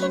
Hey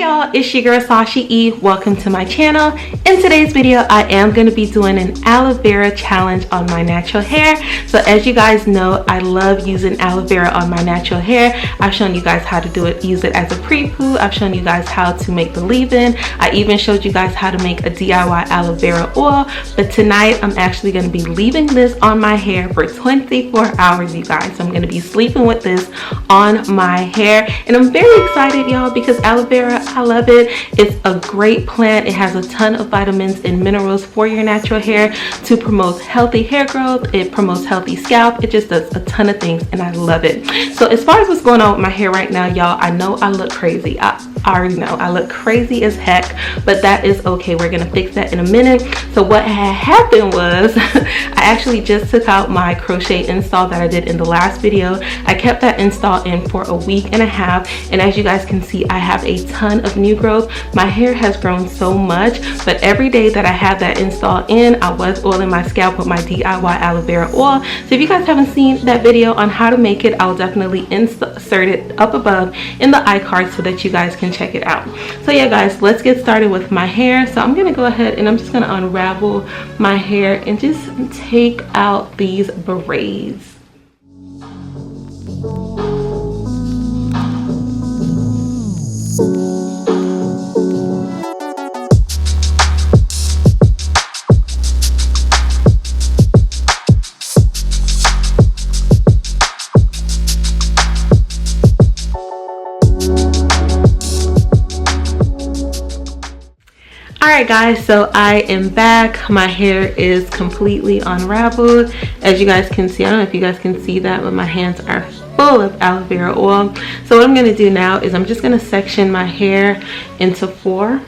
y'all, it's your girl Sasha E. Welcome to my channel. In today's video, I am going to be doing an aloe vera challenge on my natural hair. So as you guys know, I love using aloe vera on my natural hair. I've shown you guys how to do it, use it as a pre-poo. I've shown you guys how to make the leave-in. I even showed you guys how to make a DIY aloe vera oil. But tonight, I'm actually going to be leaving this on my hair for 24 hours, you guys. So I'm going to be sleeping with this on my hair. And I'm very excited, y'all, because aloe vera, I love it. It's a great plant. It has a ton of vitamins and minerals for your natural hair to promote healthy hair growth. It promotes healthy scalp. It just does a ton of things and I love it. So as far as what's going on with my hair right now, y'all, I know I look crazy. I already know I look crazy as heck, but that is okay. We're gonna fix that in a minute. So what had happened was I actually just took out my crochet install that I did in the last video. I kept that install in for a week and a half, and as you guys can see, I have a ton of new growth. My hair has grown so much, but every day that I have that install in, I was oiling my scalp with my DIY aloe vera oil. So if you guys haven't seen that video on how to make it, I'll definitely insert it up above in the iCard so that you guys can check it out. So yeah guys, let's get started with my hair. So I'm gonna go ahead and I'm just gonna unravel my hair and just take out these braids. Alright guys, so I am back. My hair is completely unraveled. As you guys can see, I don't know if you guys can see that, but my hands are full of aloe vera oil. So what I'm going to do now is I'm just going to section my hair into 4.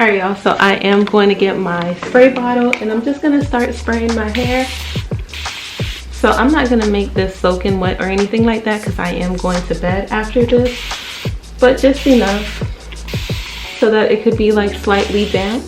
Alright y'all, so I am going to get my spray bottle and I'm just going to start spraying my hair. So I'm not going to make this soaking wet or anything like that because I am going to bed after this, but just enough so that it could be like slightly damp.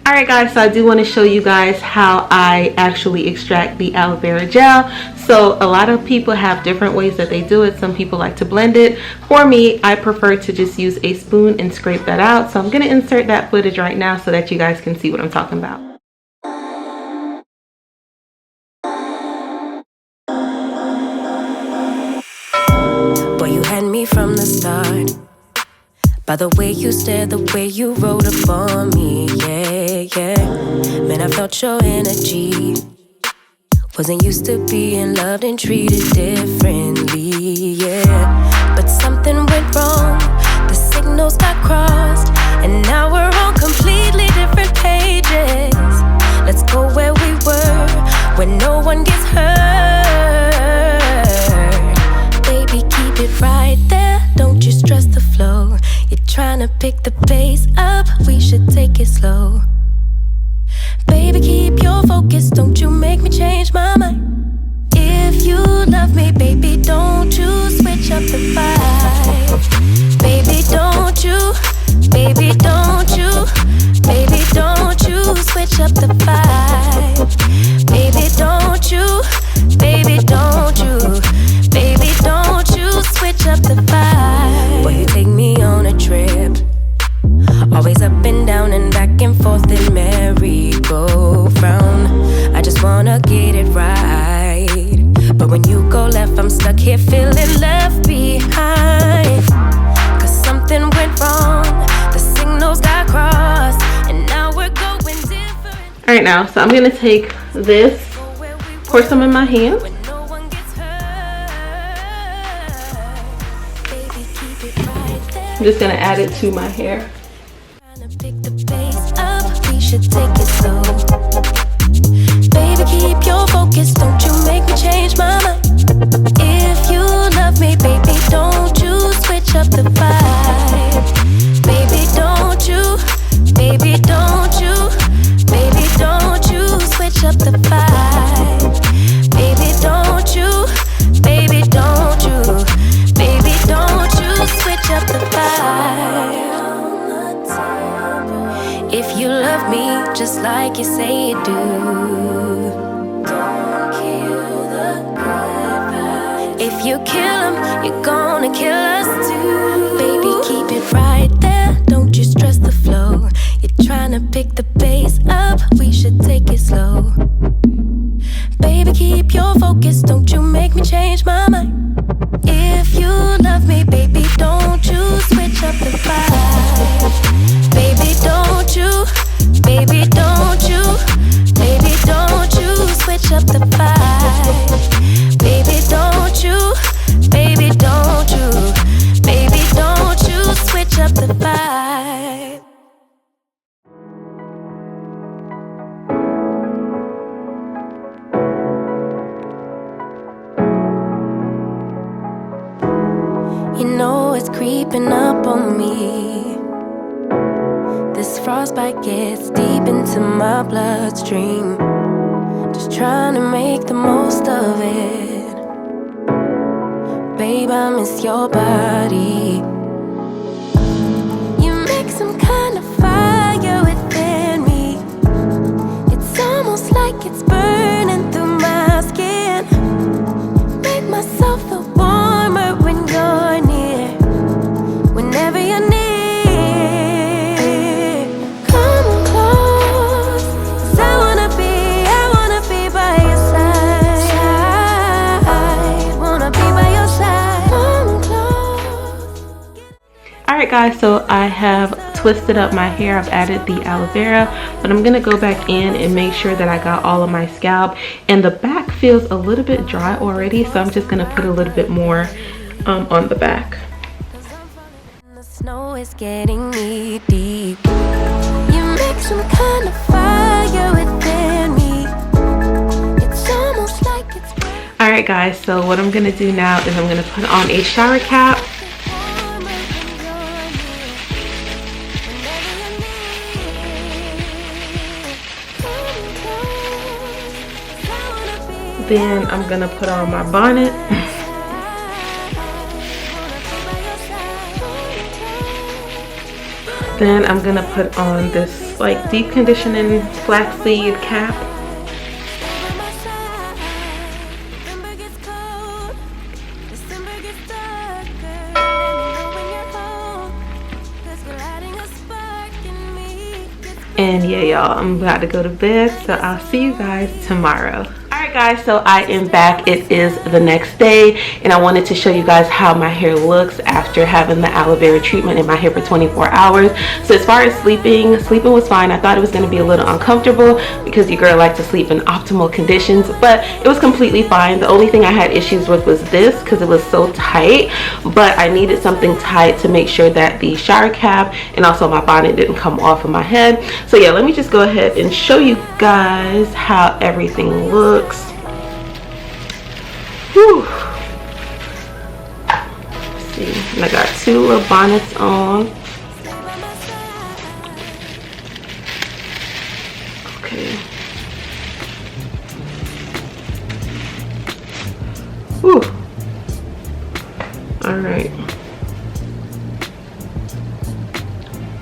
Alright guys, so I do want to show you guys how I actually extract the aloe vera gel. So a lot of people have different ways that they do it. Some people like to blend it. For me, I prefer to just use a spoon and scrape that out. So I'm going to insert that footage right now so that you guys can see what I'm talking about. Boy, you had me from the start. By the way you stared, the way you wrote up on me, yeah, yeah. Man, I felt your energy. Wasn't used to being loved and treated differently, yeah. But something went wrong, the signals got crossed, and now we're on completely different pages. Let's go where we were, where no one gets hurt. Baby, keep it right there, don't you stress the flow. You're trying to pick the pace up, we should take it slow. Baby, keep your focus, don't you make me change my mind. If you love me, baby, don't you switch up the vibe. Baby, don't you, baby, don't you, baby, don't you switch up the vibe. Baby, don't you, baby, don't you, baby, don't you switch up the vibe. Boy, you take me on a trip, always up and down and back and forth in merry-go-round. I just wanna get it right, but when you go left, I'm stuck here feeling left behind. Cause something went wrong, the signals got crossed, and now we're going different. Alright now, so I'm going to take this, pour some in my hand. I'm just going to add it to my hair. Baby, keep your focus, don't you make me change my mind. If you love me, baby, like you say you do. Don't kill the good vibes. If you kill them, you're gonna kill us too. Baby, keep it right there, don't you stress the flow. You're trying to pick the pace up, we should take it slow. Baby, keep your focus, don't you make me change my mind. If you love me, baby, don't you switch up the vibe. Baby, don't you, baby, don't you, baby, don't you switch up the vibe. Baby, don't you, baby, don't you, baby, don't you switch up the vibe. You know it's creeping up on me. This frostbite gets deep into my bloodstream. Just trying to make the most of it. Babe, I miss your body. You make some kind of fire within me. It's almost like it's burning through my skin. Make myself feel warmer when you're near. Whenever you're near, come close, 'cause I wanna be by your side. Wanna be by your side. Come close. Alright guys, so I have twisted up my hair. I've added the aloe vera, but I'm gonna go back in and make sure that I got all of my scalp. And the back feels a little bit dry already, so I'm just gonna put a little bit more on the back. The snow is getting knee deep. You make some kind of fire within me. It's almost like it's Alright guys, so what I'm gonna do now is I'm gonna put on a shower cap. Then I'm gonna put on my bonnet. Then I'm gonna put on this like deep conditioning flaxseed cap. And yeah, y'all, I'm about to go to bed, so I'll see you guys tomorrow. Alright guys, so I am back. It is the next day, and I wanted to show you guys how my hair looks after having the aloe vera treatment in my hair for 24 hours. So as far as sleeping was fine. I thought it was going to be a little uncomfortable because your girl likes to sleep in optimal conditions, but it was completely fine. The only thing I had issues with was this because it was so tight, but I needed something tight to make sure that the shower cap and also my bonnet didn't come off of my head. So yeah, let me just go ahead and show you guys how everything looks. Whew. Let's see, and I got two little bonnets on. Okay. Whew. All right.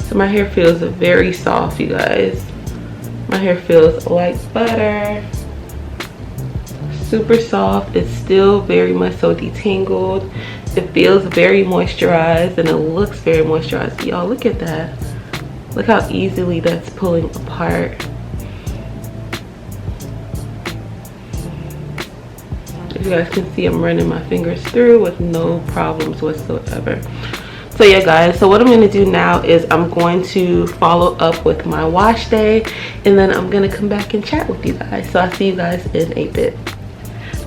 So my hair feels very soft, you guys. My hair feels like butter. Super soft. It's still very much so detangled. It feels very moisturized and it looks very moisturized. Y'all, look at that. Look how easily that's pulling apart. As you guys can see, I'm running my fingers through with no problems whatsoever. So yeah guys, so what I'm going to do now is I'm going to follow up with my wash day, and then I'm going to come back and chat with you guys. So I'll see you guys in a bit.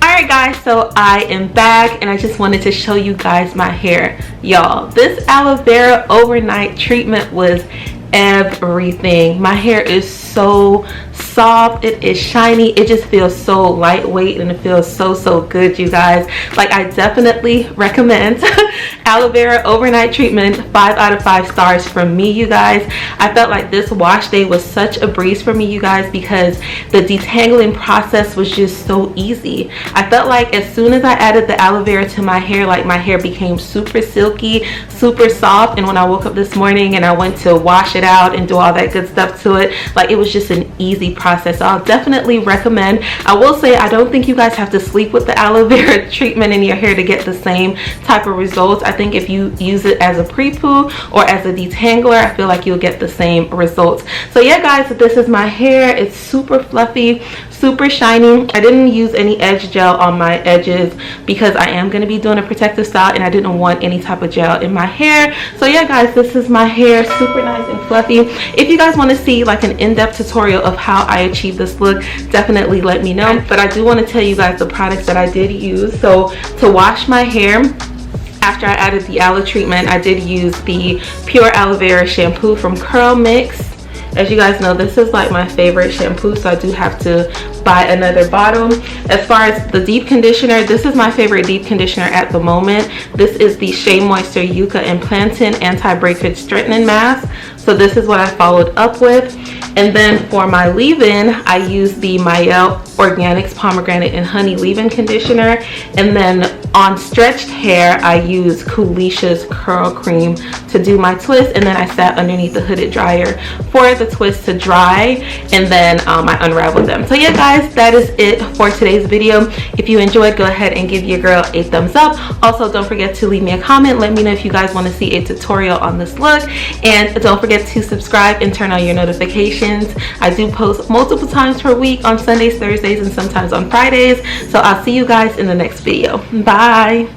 Alright guys, so I am back and I just wanted to show you guys my hair. Y'all, this aloe vera overnight treatment was everything. My hair is so soft, it is shiny, it just feels so lightweight and it feels so good, you guys. Like, I definitely recommend aloe vera overnight treatment. 5 out of 5 stars from me, you guys. I felt like this wash day was such a breeze for me, you guys, because the detangling process was just so easy. I felt like as soon as I added the aloe vera to my hair, like my hair became super silky, super soft, and when I woke up this morning and I went to wash it out and do all that good stuff to it, like it was just an easy process. So I'll definitely recommend. I will say I don't think you guys have to sleep with the aloe vera treatment in your hair to get the same type of results. I think if you use it as a pre-poo or as a detangler, I feel like you'll get the same results. So yeah guys, this is my hair. It's super fluffy, super shiny. I didn't use any edge gel on my edges because I am going to be doing a protective style and I didn't want any type of gel in my hair. So yeah guys, this is my hair, super nice and fluffy. If you guys want to see like an in-depth tutorial of how I achieved this look, definitely let me know. But I do want to tell you guys the products that I did use. So to wash my hair, after I added the aloe treatment, I did use the pure aloe vera shampoo from Curl Mix. As you guys know, this is like my favorite shampoo, so I do have to buy another bottle. As far as the deep conditioner, this is my favorite deep conditioner at the moment. This is the Shea Moisture Yucca and Plantain Anti-Breakage Strengthening Mask. So this is what I followed up with. And then for my leave-in, I used the Mielle Organics Pomegranate and Honey Leave-In Conditioner. And then on stretched hair, I used Kulisha's Curl Cream to do my twist. And then I sat underneath the hooded dryer for the twist to dry. And then I unraveled them. So yeah guys, that is it for today's video. If you enjoyed, go ahead and give your girl a thumbs up. Also, don't forget to leave me a comment. Let me know if you guys want to see a tutorial on this look. And don't forget to subscribe and turn on your notifications. I do post multiple times per week on Sundays, Thursdays, and sometimes on Fridays. So I'll see you guys in the next video. Bye.